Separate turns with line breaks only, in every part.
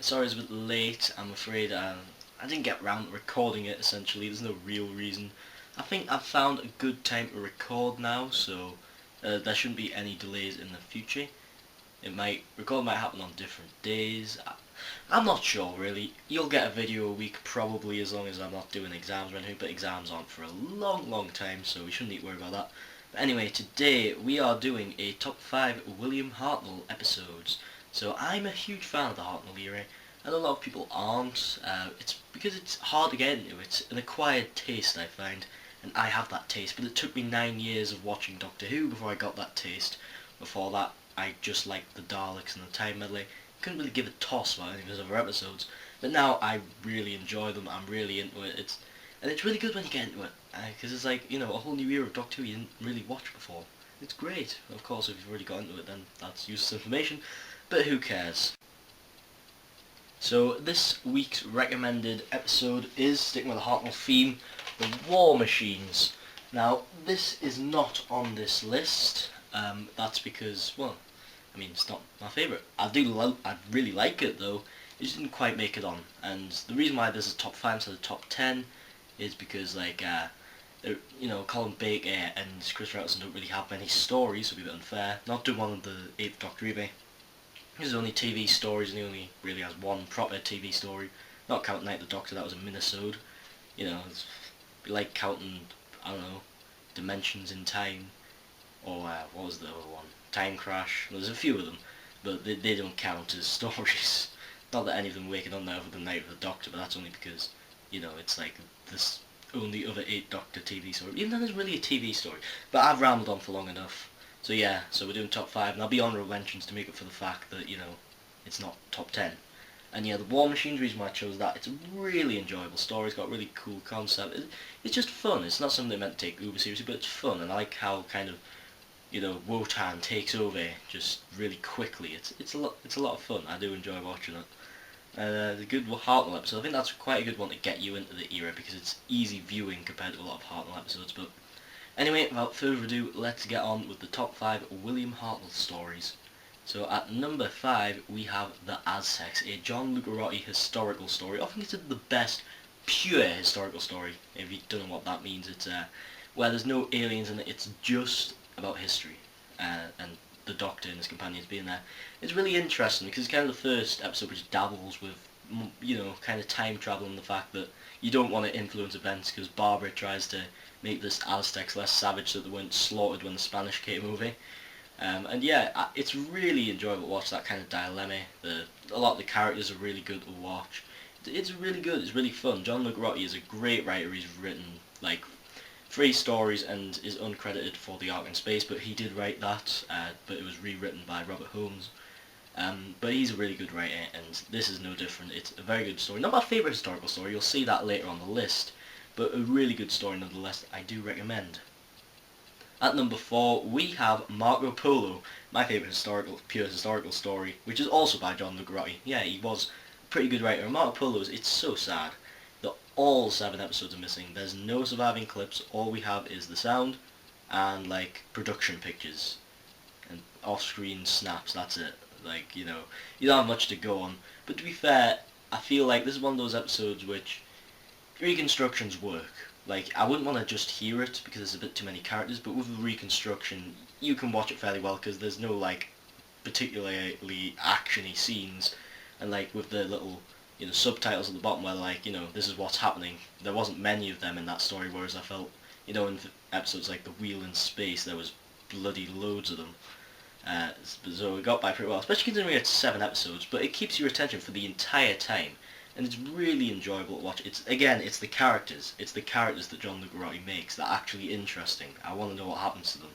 Sorry it's a bit late, I'm afraid. I didn't get round to recording it, essentially. There's no real reason. I think I've found a good time to record now, so there shouldn't be any delays in the future. Recording might happen on different days. I'm not sure, really. You'll get a video a week, probably, as long as I'm not doing exams or anything, but exams aren't for a long time, so we shouldn't need to worry about that. But anyway, today we are doing a top 5 William Hartnell episodes. So I'm a huge fan of the Hartnell era, and a lot of people aren't. It's because it's hard to get into. It's an acquired taste, I find, and I have that taste, but it took me 9 years of watching Doctor Who before I got that taste. Before that, I just liked the Daleks and the Time Medley. Couldn't really give a toss about any of his other episodes, but now I really enjoy them. I'm really into it. It's really good when you get into it, because it's like, a whole new era of Doctor Who you didn't really watch before. It's great. Of course, if you've already got into it, then that's useless information, but who cares? So this week's recommended episode is, sticking with the Hartnell theme, the War Machines. Now, this is not on this list. That's because, well, it's not my favourite. I really like it though. It just didn't quite make it on. And the reason why this is top 5 instead of top 10 is because, Colin Baker and Chris Robertson don't really have many stories, so it'd be a bit unfair. Not doing one of the 8th Doctor either. There's only TV stories, and he only really has one proper TV story. Not counting Night of the Doctor, that was a minisode. It's like counting, I don't know, Dimensions in Time, or what was the other one? Time Crash. There's a few of them, but they don't count as stories. Not that any of them make it on there other than Night of the Doctor, but that's only because, it's like this only other 8 Doctor TV story. Even though there's really a TV story. But I've rambled on for long enough. So yeah, so we're doing top 5, and I'll be honourable mentions to make up for the fact that, it's not top 10. And yeah, the War Machines, reason why I chose that, it's a really enjoyable story, it's got a really cool concept. It's just fun, it's not something meant to take uber seriously, but it's fun, and I like how kind of, Wotan takes over just really quickly. It's a lot of fun. I do enjoy watching it. The good Hartnell episode, I think that's quite a good one to get you into the era because it's easy viewing compared to a lot of Hartnell episodes. But anyway, without further ado, let's get on with the top 5 William Hartnell stories. So at number 5 we have The Aztecs, a John Lucarotti historical story, often considered the best pure historical story. If you don't know what that means, it's where there's no aliens in it, it's just about history, and the Doctor and his companions being there. It's really interesting because it's kind of the first episode which dabbles with, kind of time travel and the fact that you don't want to influence events because Barbara tries to make this Aztecs less savage so that they weren't slaughtered when the Spanish came over. And yeah, it's really enjoyable to watch that kind of dilemma. A lot of the characters are really good to watch. It's really good, it's really fun. John Lucarotti is a great writer. He's written like 3 stories and is uncredited for The Ark in Space, but he did write that, but it was rewritten by Robert Holmes. But he's a really good writer, and this is no different. It's a very good story. Not my favourite historical story, you'll see that later on the list, but a really good story nonetheless I do recommend. At number 4 we have Marco Polo, my favourite pure historical story, which is also by John Lucarotti. Yeah, he was a pretty good writer. And Marco Polo, it's so sad that all 7 episodes are missing. There's no surviving clips, all we have is the sound and production pictures and off-screen snaps, that's it. You don't have much to go on. But to be fair, I feel like this is one of those episodes which reconstructions work. I wouldn't want to just hear it because there's a bit too many characters, but with the reconstruction, you can watch it fairly well because there's no, particularly actiony scenes, and, with the little, subtitles at the bottom where, this is what's happening. There wasn't many of them in that story, whereas I felt, in episodes like The Wheel in Space, there was bloody loads of them. So it got by pretty well, especially considering it's 7 episodes, but it keeps your attention for the entire time. And it's really enjoyable to watch. It's the characters. It's the characters that John Lucarotti makes that are actually interesting. I want to know what happens to them.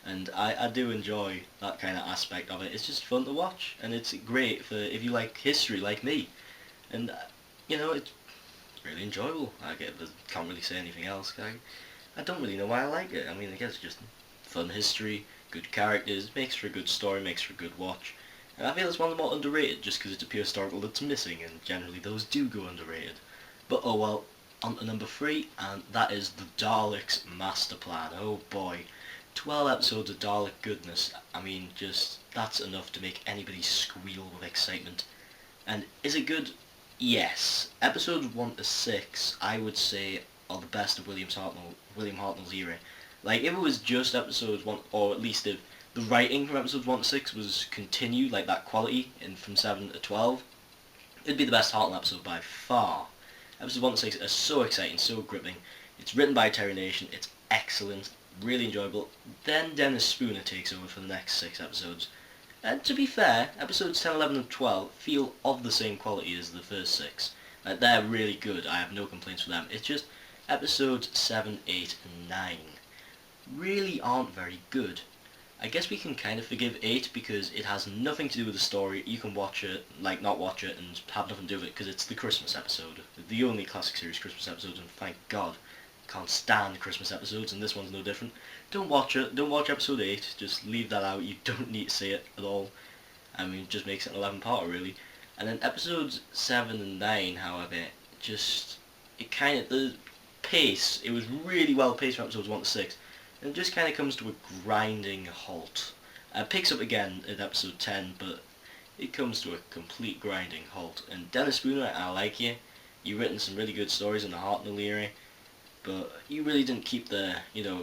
And I do enjoy that kind of aspect of it. It's just fun to watch. And it's great for if you like history like me. And, it's really enjoyable. Can't really say anything else. I don't really know why I like it. I guess it's just fun history, good characters, makes for a good story, makes for a good watch. And I feel it's one of the more underrated just because it's a pure historical that's missing, and generally those do go underrated. But oh well, on to number 3, and that is the Daleks Master Plan. Oh boy, 12 episodes of Dalek goodness. That's enough to make anybody squeal with excitement. And is it good? Yes. Episodes 1 to 6, I would say, are the best of William Hartnell's era. Like, if it was just episodes 1, or at least if the writing from episodes 1 to 6 was continued, like that quality, in from 7 to 12, it'd be the best Hartnell episode by far. Episodes 1 to 6 are so exciting, so gripping. It's written by Terry Nation, it's excellent, really enjoyable. Then Dennis Spooner takes over for the next 6 episodes. And to be fair, episodes 10, 11 and 12 feel of the same quality as the first 6. They're really good, I have no complaints for them. It's just episodes 7, 8 and 9 really aren't very good. I guess we can kind of forgive 8 because it has nothing to do with the story. You can watch it, like not watch it, and have nothing to do with it because it's the Christmas episode. The only classic series Christmas episodes, and thank God, can't stand Christmas episodes, and this one's no different. Don't watch it, don't watch episode 8, just leave that out, you don't need to see it at all. I mean, it just makes it an 11-parter really. And then episodes 7 and 9, however, the pace, it was really well paced from episodes 1 to 6, and it just kind of comes to a grinding halt. It picks up again in episode 10, but it comes to a complete grinding halt. And Dennis Spooner, I like you. You've written some really good stories in the Hartnell era, but you really didn't keep the,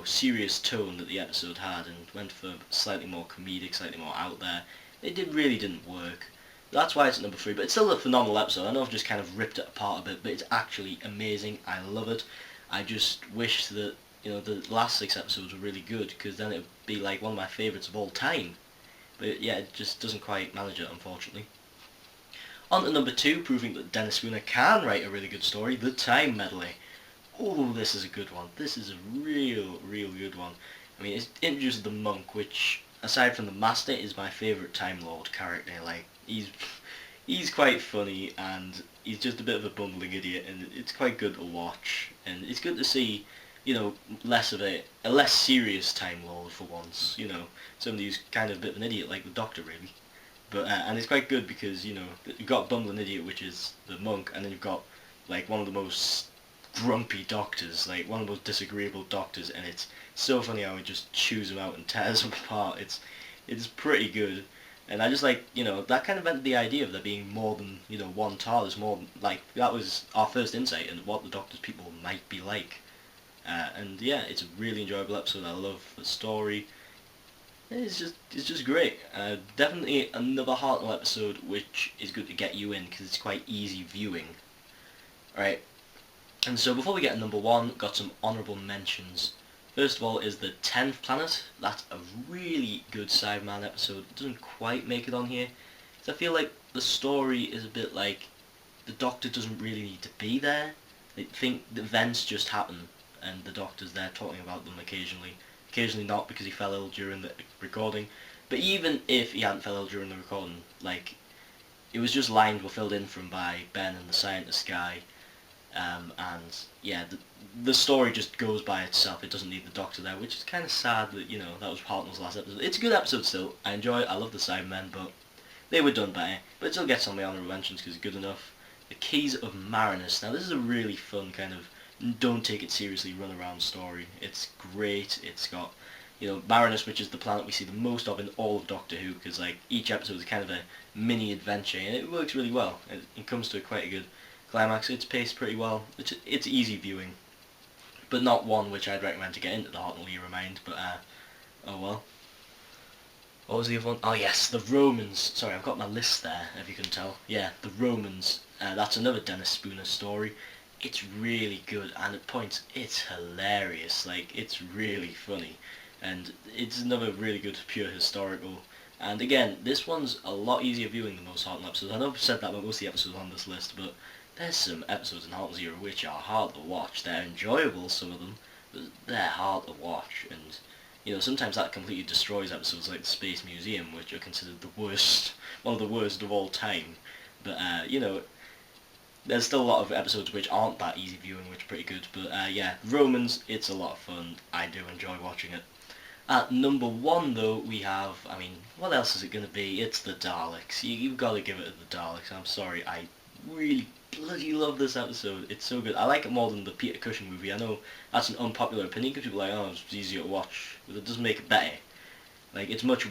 serious tone that the episode had and went for slightly more comedic, slightly more out there. Really didn't work. That's why it's at number 3, but it's still a phenomenal episode. I know I've just kind of ripped it apart a bit, but it's actually amazing. I love it. I just wish that the last 6 episodes were really good, because then it would be like one of my favourites of all time. But yeah, it just doesn't quite manage it, unfortunately. On to number 2, proving that Dennis Spooner can write a really good story, the Time Medley. Oh, this is a good one. This is a real good one. I mean, it introduces the monk, which, aside from the Master, is my favourite Time Lord character. Like, he's quite funny, and he's just a bit of a bumbling idiot, and it's quite good to watch. And it's good to see a less serious Time Lord for once, somebody who's kind of a bit of an idiot like the Doctor really. But and it's quite good because, you've got Bumbling Idiot, which is the monk, and then you've got like one of the most grumpy doctors, like one of the most disagreeable doctors, and it's so funny how he just chews them out and tears them apart. It's pretty good. And I just like, that kind of meant the idea of there being more than, one TARDIS, more like, that was our first insight into what the Doctor's people might be like. And yeah, it's a really enjoyable episode. I love the story. It's just great. Definitely another Hartnell episode, which is good to get you in because it's quite easy viewing. Alright, and so before we get to number 1, got some honourable mentions. First of all is the 10th Planet. That's a really good Cyberman episode. It doesn't quite make it on here, because I feel like the story is a bit like the Doctor doesn't really need to be there. They think the events just happen, and the Doctor's there talking about them occasionally. Occasionally not, because he fell ill during the recording. But even if he hadn't fell ill during the recording, like, it was just lines were filled in from by Ben and the scientist guy. And yeah, the story just goes by itself. It doesn't need the Doctor there, which is kind of sad that, that was Hartnell's last episode. It's a good episode still. I enjoy it. I love the Cybermen, but they were done better. But it still gets on my honourable mentions because it's good enough. The Keys of Marinus. Now this is a really fun kind of don't take it seriously run around story. It's great. It's got, Marinus, which is the planet we see the most of in all of Doctor Who, because like each episode is kind of a mini adventure, and it works really well. It comes to quite a good climax. It's paced pretty well. It's easy viewing, but not one which I'd recommend to get into the Hartnell era mind. But oh well. What was the other one? Oh yes, the Romans. Sorry, I've got my list there, if you can tell. Yeah, the Romans. That's another Dennis Spooner story. It's really good, and at points it's hilarious. Like, it's really funny, and it's another really good pure historical. And again, this one's a lot easier viewing than most Hartnell episodes. I know I've said that about most of the episodes on this list, but there's some episodes in Hartnell's era which are hard to watch. They're enjoyable, some of them, but they're hard to watch. And sometimes that completely destroys episodes like the Space Museum, which are considered the worst, one of the worst of all time. But there's still a lot of episodes which aren't that easy viewing, which are pretty good. But yeah, Romans, it's a lot of fun. I do enjoy watching it. At number 1 though, we have, what else is it going to be? It's the Daleks. You've got to give it to the Daleks. I'm sorry, I really bloody love this episode. It's so good. I like it more than the Peter Cushing movie. I know that's an unpopular opinion because people are like, oh, it's easier to watch, but it doesn't make it better. Like, it's much,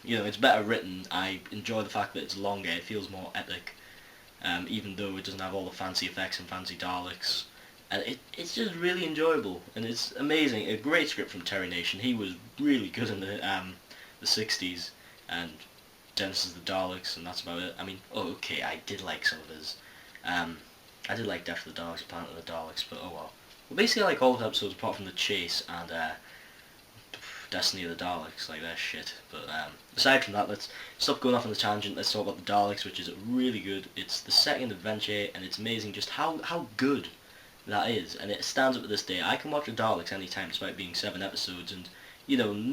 it's better written. I enjoy the fact that it's longer. It feels more epic. even though it doesn't have all the fancy effects and fancy Daleks. And it's just really enjoyable, and it's amazing. A great script from Terry Nation. He was really good in the 60s, and Genesis of the Daleks, and that's about it. I mean, oh, okay, I did like some of his. I did like Death of the Daleks, Planet of the Daleks, but oh well. Well, basically I like all of the episodes apart from The Chase and Destiny of the Daleks, like that shit. But aside from that, let's stop going off on the tangent. Let's talk about the Daleks, which is really good. It's the second adventure, and it's amazing just how good that is, and it stands up to this day. I can watch the Daleks anytime, despite being 7 episodes, and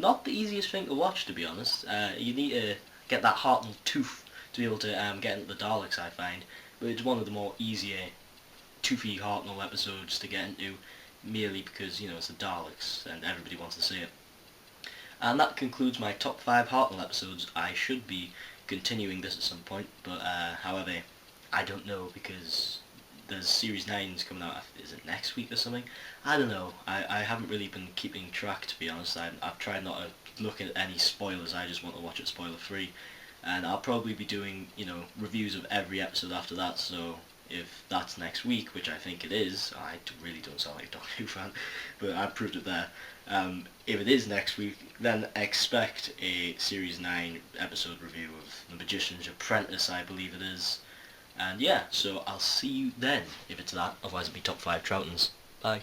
not the easiest thing to watch, to be honest. You need to get that Hartnell tooth to be able to get into the Daleks, I find. But it's one of the more easier toothy Hartnell episodes to get into, merely because it's the Daleks and everybody wants to see it. And that concludes my top 5 Hartnell episodes. I should be continuing this at some point, but however, I don't know, because there's Series 9's coming out, is it next week or something? I don't know. I haven't really been keeping track, to be honest. I've tried not to look at any spoilers. I just want to watch it spoiler free. And I'll probably be doing, reviews of every episode after that, so if that's next week, which I think it is, I really don't sound like a Doctor Who fan, but I proved it there. If it is next week, then expect a Series 9 episode review of The Magician's Apprentice, I believe it is. And yeah, so I'll see you then, if it's that, otherwise it'll be top 5 Troutons. Bye.